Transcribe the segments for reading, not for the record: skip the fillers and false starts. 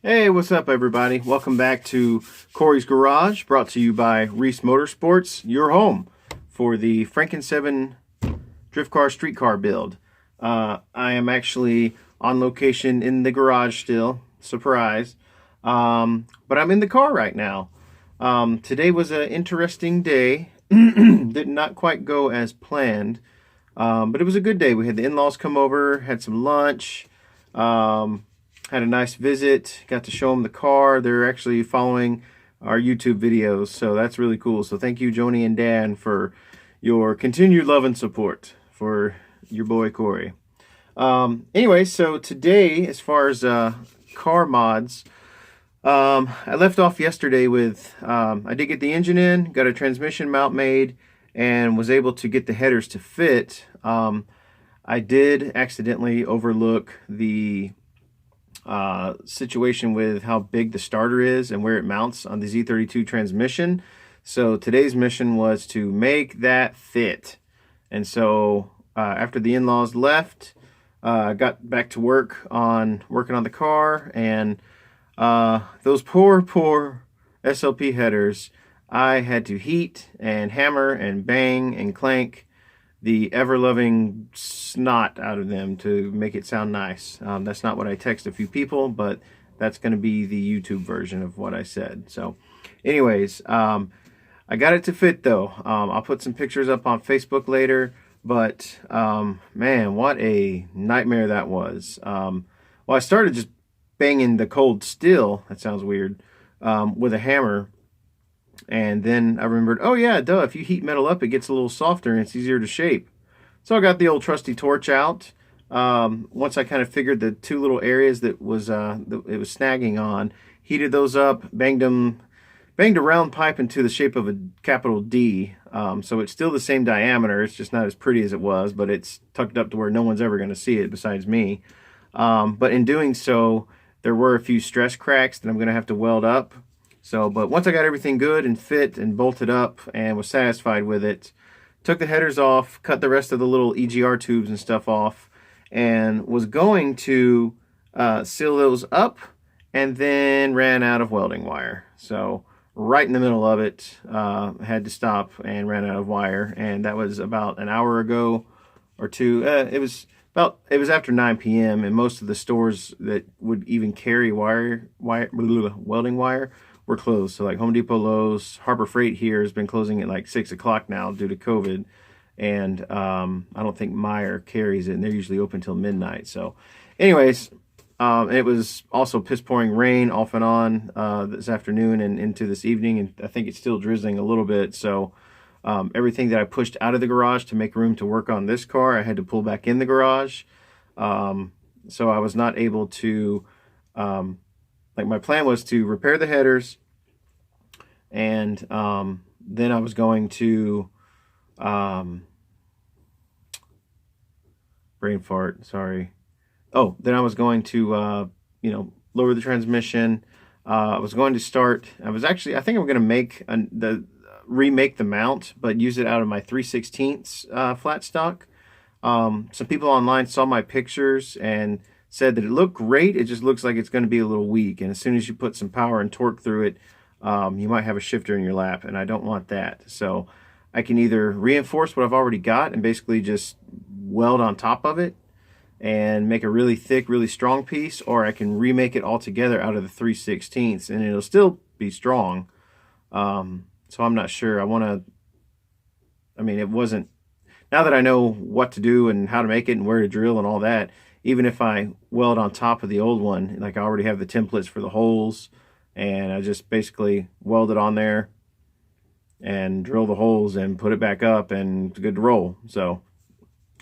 Hey, what's up everybody? Welcome back to Corey's Garage, brought to you by Reese Motorsports, your home for the Franken-7 drift car street car build. I am actually on location in the garage still, surprise, but I'm in the car right now. Today was an interesting day. Did not quite go as planned, but it was a good day. We had the in-laws come over, had some lunch, had a nice visit, got to show them the car. They're actually following our YouTube videos, so that's really cool. So thank you, Joni and Dan, for your continued love and support for your boy Corey. Anyway, so today, as far as car mods, I left off yesterday with, I did get the engine in, got a transmission mount made, and was able to get the headers to fit. I did accidentally overlook the situation with how big the starter is and where it mounts on the Z32 transmission. So today's mission was to make that fit. And so after the in-laws left, I got back to work on working on the car, and those poor SLP headers, I had to heat and hammer and bang and clank the ever-loving snot out of them to make it sound nice. That's not what I text a few people, but that's going to be the YouTube version of what I said. So anyways, I got it to fit though. I'll put some pictures up on Facebook later, but man, what a nightmare that was. Well, I started just banging the cold steel, that sounds weird, with a hammer. And then I remembered, oh yeah, duh, if you heat metal up, it gets a little softer and it's easier to shape. So I got the old trusty torch out. Once I kind of figured the two little areas that it was snagging on, heated those up, banged a round pipe into the shape of a capital D. So it's still the same diameter, it's just not as pretty as it was, but it's tucked up to where no one's ever going to see it besides me. But in doing so, there were a few stress cracks that I'm going to have to weld up. So, but once I got everything good and fit and bolted up and was satisfied with it, took the headers off, cut the rest of the little EGR tubes and stuff off, and was going to seal those up, and then ran out of welding wire. So right in the middle of it, had to stop and ran out of wire, and that was about an hour ago or two. It was after 9 p.m. and most of the stores that would even carry welding wire were closed. So like Home Depot, Lowe's, Harbor Freight here has been closing at like 6 o'clock now due to COVID. And I don't think Meyer carries it, and they're usually open till midnight. So anyways, it was also piss pouring rain off and on this afternoon and into this evening. And I think it's still drizzling a little bit. So everything that I pushed out of the garage to make room to work on this car, I had to pull back in the garage. So I was not able to, like my plan was to repair the headers, and then I was going to, brain fart, sorry. Oh, then I was going to, lower the transmission. I was going to start, I think I'm going to make remake the mount, but use it out of my 3/16 flat stock. Some people online saw my pictures and said that it looked great. It just looks like it's going to be a little weak, and as soon as you put some power and torque through it, you might have a shifter in your lap, and I don't want that. So I can either reinforce what I've already got and basically just weld on top of it and make a really thick, really strong piece, or I can remake it all together out of the 3/16, and it'll still be strong. So I'm not sure. It wasn't, now that I know what to do and how to make it and where to drill and all that, even if I weld on top of the old one, like I already have the templates for the holes, and I just basically weld it on there and drill the holes and put it back up, and it's good to roll. So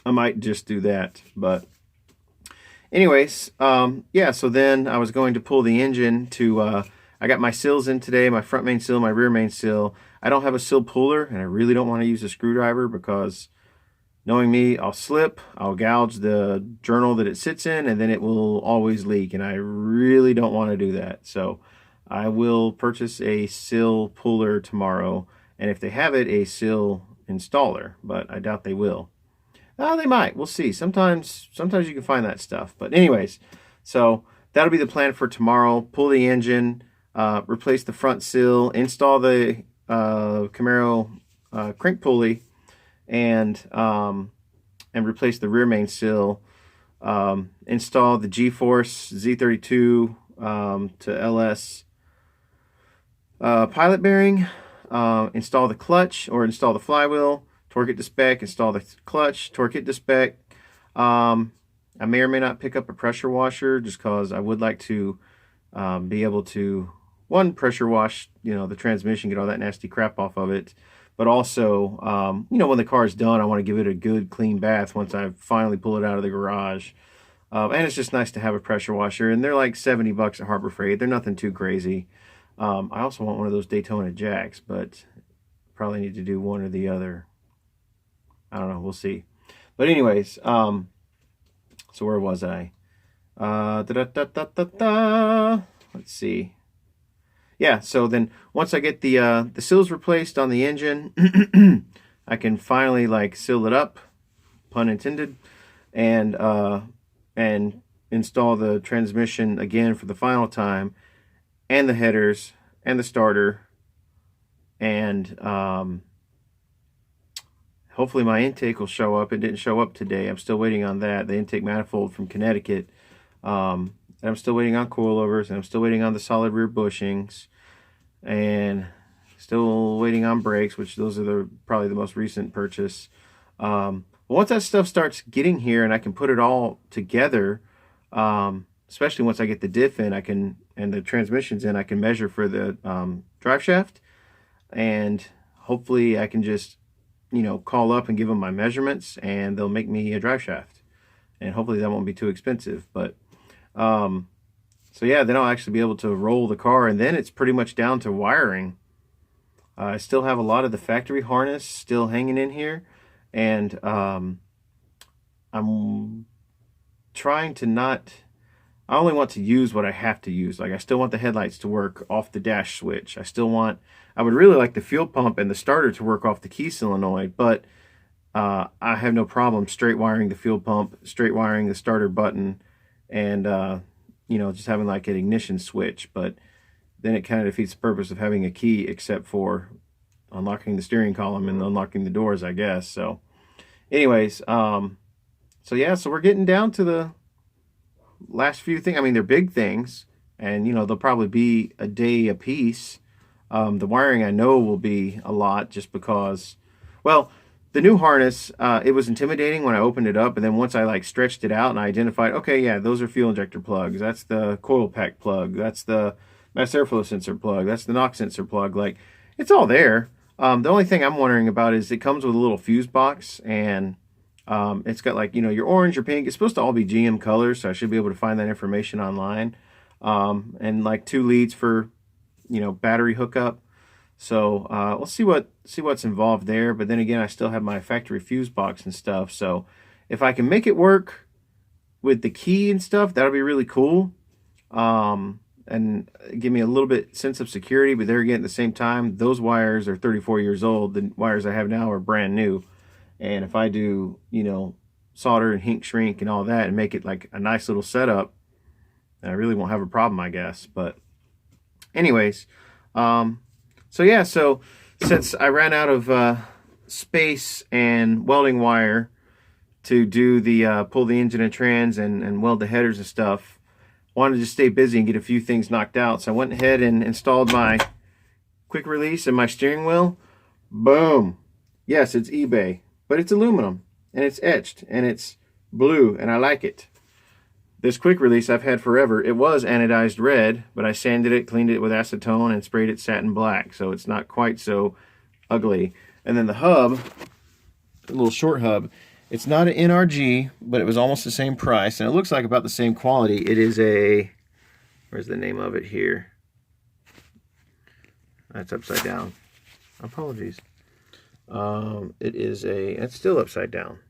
I might just do that. But anyways, yeah, so then I was going to pull the engine to, I got my sills in today, my front main sill, my rear main sill. I don't have a sill puller, and I really don't want to use a screwdriver because, knowing me, I'll slip, I'll gouge the journal that it sits in, and then it will always leak, and I really don't want to do that. So I will purchase a sill puller tomorrow, and if they have it, a sill installer, but I doubt they will. They might. We'll see. Sometimes you can find that stuff. But anyways, so that'll be the plan for tomorrow. Pull the engine, replace the front sill, install the Camaro crank pulley, and replace the rear main sill. Install the G-Force Z32 to LS pilot bearing. Install the clutch or install the flywheel. Torque it to spec. Install the clutch. Torque it to spec. I may or may not pick up a pressure washer just because I would like to be able to, one, pressure wash, the transmission, get all that nasty crap off of it. But also, when the car is done, I want to give it a good clean bath once I finally pull it out of the garage. And it's just nice to have a pressure washer. And they're like $70 at Harbor Freight. They're nothing too crazy. I also want one of those Daytona Jacks, but probably need to do one or the other. I don't know. We'll see. But anyways, so where was I? Let's see. Yeah, so then once I get the sills replaced on the engine, I can finally seal it up, pun intended, and install the transmission again for the final time, and the headers and the starter, and hopefully my intake will show up. It didn't show up today. I'm still waiting on that. The intake manifold from Connecticut. And I'm still waiting on coilovers, and I'm still waiting on the solid rear bushings, and still waiting on brakes, which those are probably the most recent purchase. Once that stuff starts getting here and I can put it all together, especially once I get the diff in, and the transmissions in, I can measure for the drive shaft, and hopefully I can just call up and give them my measurements, and they'll make me a drive shaft, and hopefully that won't be too expensive. But so yeah, then I'll actually be able to roll the car, and then it's pretty much down to wiring. I still have a lot of the factory harness still hanging in here, and I'm trying to not, I only want to use what I have to use. I still want the headlights to work off the dash switch. I would really like the fuel pump and the starter to work off the key solenoid, but I have no problem straight wiring the fuel pump, straight wiring the starter button, and just having an ignition switch. But then it kind of defeats the purpose of having a key, except for unlocking the steering column and unlocking the doors, I guess. So anyways, so we're getting down to the last few things. I mean, they're big things, and they'll probably be a day a piece. The wiring I know will be a lot, just because, well, the new harness, it was intimidating when I opened it up, and then once I stretched it out and I identified, okay, yeah, those are fuel injector plugs, that's the coil pack plug, that's the mass airflow sensor plug, that's the knock sensor plug. It's all there. The only thing I'm wondering about is it comes with a little fuse box, and it's got your orange, your pink. It's supposed to all be GM colors, so I should be able to find that information online. And 2 leads for battery hookup. So we'll see what's involved there. But then again, I still have my factory fuse box and stuff. So if I can make it work with the key and stuff, that'll be really cool. And give me a little bit sense of security. But there again, at the same time, those wires are 34 years old. The wires I have now are brand new. And if I do, solder and heat shrink and all that and make it a nice little setup, I really won't have a problem, I guess. But anyways, so since I ran out of space and welding wire to do the pull the engine and trans and weld the headers and stuff, wanted to stay busy and get a few things knocked out. So I went ahead and installed my quick release and my steering wheel. Boom. Yes, it's eBay, but it's aluminum, and it's etched, and it's blue, and I like it. This quick release I've had forever. It was anodized red, but I sanded it, cleaned it with acetone, and sprayed it satin black, so it's not quite so ugly. And then the hub, a little short hub, it's not an NRG, but it was almost the same price, and it looks like about the same quality. It is a, where's the name of it here? That's upside down. Apologies. It's still upside down.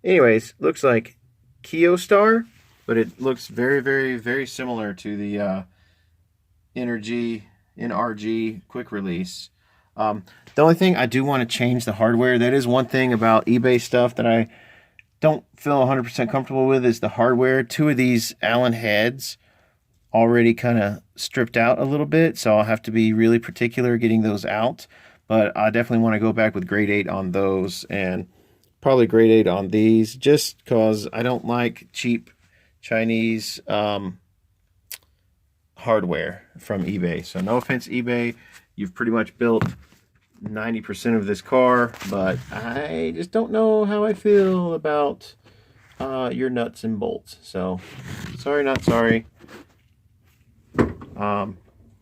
Anyways, looks like Kyostar, but it looks very, very, very similar to the NRG quick release. The only thing I do want to change the hardware. That is one thing about eBay stuff that I don't feel 100% comfortable with is the hardware. Two of these Allen heads already kind of stripped out a little bit, so I'll have to be really particular getting those out. But I definitely want to go back with grade 8 on those, and probably grade 8 on these, just because I don't like cheap Chinese hardware from eBay. So no offense, eBay, you've pretty much built 90% of this car, but I just don't know how I feel about your nuts and bolts. So sorry, not sorry.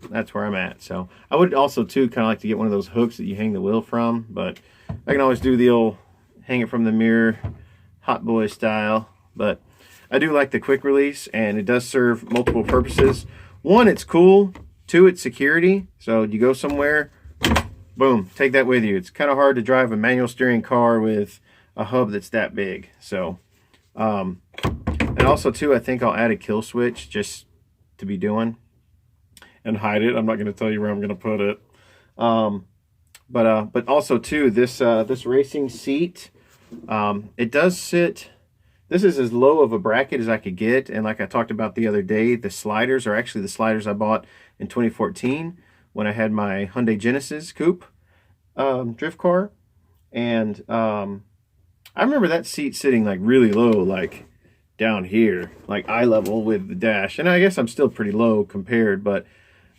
That's where I'm at. So I would also too kind of like to get one of those hooks that you hang the wheel from, but I can always do the old hang it from the mirror hot boy style. But I do like the quick release, and it does serve multiple purposes. One, it's cool. Two, it's security. So you go somewhere, boom, take that with you. It's kind of hard to drive a manual steering car with a hub that's that big. So and also too, I think I'll add a kill switch just to be doing and hide it. I'm not going to tell you where I'm going to put it. But also too, this racing seat, it does sit. This is as low of a bracket as I could get, and like I talked about the other day, the sliders are actually the sliders I bought in 2014 when I had my Hyundai Genesis coupe drift car, and I remember that seat sitting like really low, like down here, like eye level with the dash, and I guess I'm still pretty low compared, but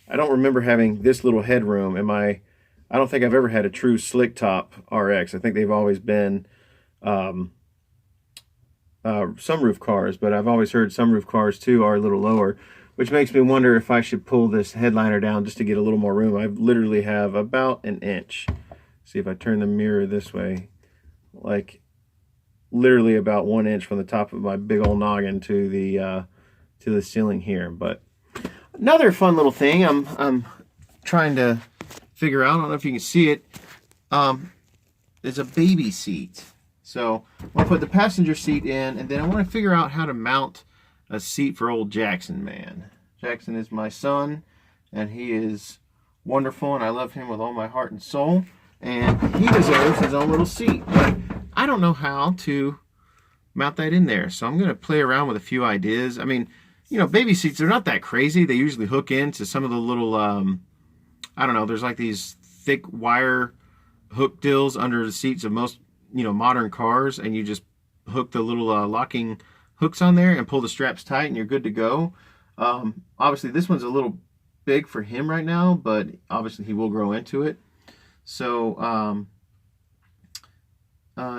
I don't remember having this little headroom. I don't think I've ever had a true slick top RX. I think they've always been sunroof cars, but I've always heard sunroof cars too are a little lower, which makes me wonder if I should pull this headliner down just to get a little more room. I literally have about an inch. See if I turn the mirror this way, like literally about 1 inch from the top of my big old noggin to the ceiling here. But another fun little thing I'm trying to figure out, I don't know if you can see it, is a baby seat. So I'm going to put the passenger seat in, and then I want to figure out how to mount a seat for old Jackson, man. Jackson is my son, and he is wonderful, and I love him with all my heart and soul, and he deserves his own little seat. But I don't know how to mount that in there, so I'm going to play around with a few ideas. I mean, you know, baby seats, they're not that crazy. They usually hook into some of the little, I don't know, there's like these thick wire hook deals under the seats of most, you know, modern cars, and you just hook the little locking hooks on there and pull the straps tight and you're good to go. Obviously this one's a little big for him right now, but obviously he will grow into it. So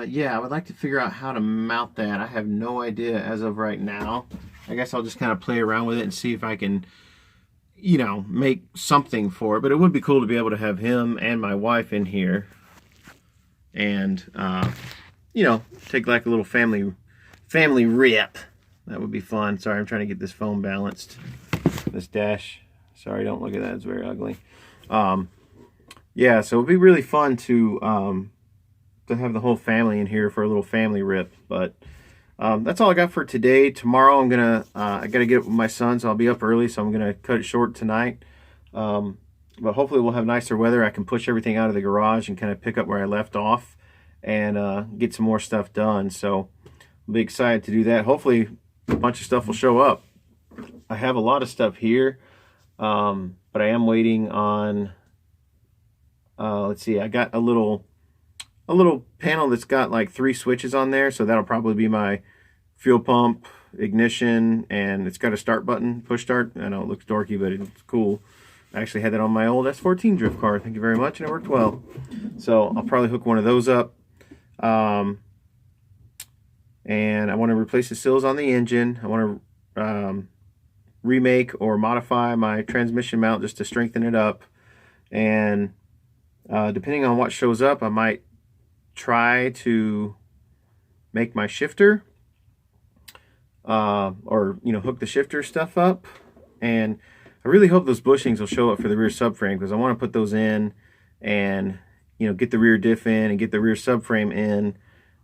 yeah, I would like to figure out how to mount that. I have no idea as of right now. I guess I'll just kind of play around with it and see if I can, you know, make something for it. But it would be cool to be able to have him and my wife in here, and you know, take like a little family rip. That would be fun. Sorry, I'm trying to get this phone balanced. This dash. Sorry, don't look at that. It's very ugly. Yeah, so it'd be really fun to have the whole family in here for a little family rip. But that's all I got for today. Tomorrow I'm gonna I gotta get up with my son, so I'll be up early, so I'm gonna cut it short tonight. But hopefully we'll have nicer weather. I can push everything out of the garage and kind of pick up where I left off and get some more stuff done. So I'll be excited to do that. Hopefully a bunch of stuff will show up. I have a lot of stuff here, but I am waiting on, let's see, I got a little panel that's got like 3 switches on there, so that'll probably be my fuel pump, ignition, and it's got a start button, push start. I know it looks dorky, but it's cool. I actually had that on my old S14 drift car, thank you very much, and it worked well. So I'll probably hook one of those up. And I want to replace the sills on the engine. I want to remake or modify my transmission mount just to strengthen it up. And depending on what shows up, I might try to make my shifter or, you know, hook the shifter stuff up. And I really hope those bushings will show up for the rear subframe, because I want to put those in and, you know, get the rear diff in and get the rear subframe in.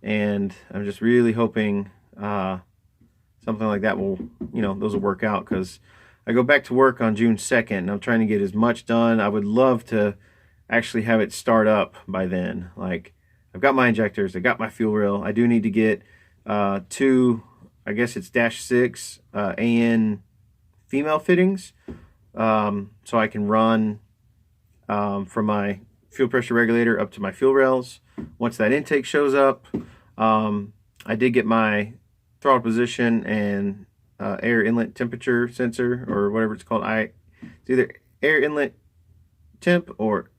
And I'm just really hoping something like that will, you know, those will work out, because I go back to work on June 2nd and I'm trying to get as much done. I would love to actually have it start up by then. Like, I've got my injectors, I got my fuel rail. I do need to get two, I guess it's -6 AN female fittings, so I can run from my fuel pressure regulator up to my fuel rails. Once that intake shows up, I did get my throttle position and air inlet temperature sensor, or whatever it's called. It's either air inlet temp or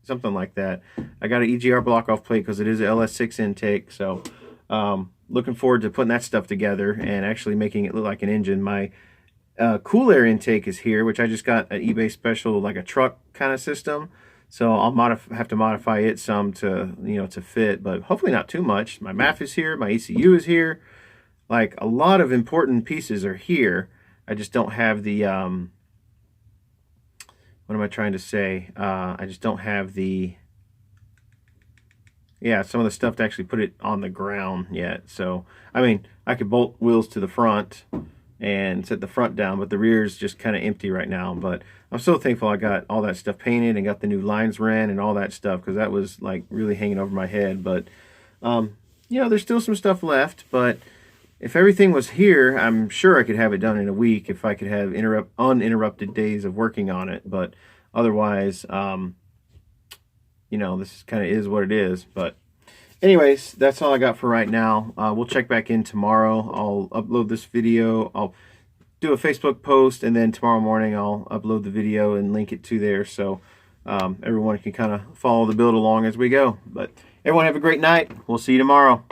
something like that. I got an EGR block off plate because it is an LS6 intake, so looking forward to putting that stuff together and actually making it look like an engine. My cool air intake is here, which I just got an eBay special, like a truck kind of system. So I'll have to modify it some to, to fit, but hopefully not too much. My MAF is here, my ECU is here. Like, a lot of important pieces are here. I just don't have the, what am I trying to say? I just don't have the, some of the stuff to actually put it on the ground yet. So, I mean, I could bolt wheels to the front and set the front down, but the rear is just kind of empty right now. But I'm so thankful I got all that stuff painted and got the new lines ran and all that stuff, because that was like really hanging over my head. But there's still some stuff left, but if everything was here, I'm sure I could have it done in a week if I could have uninterrupted days of working on it. But otherwise, this kind of is what it is. But anyways, that's all I got for right now. We'll check back in tomorrow. I'll upload this video. I'll do a Facebook post, and then tomorrow morning I'll upload the video and link it to there, so everyone can kind of follow the build along as we go. But everyone have a great night. We'll see you tomorrow.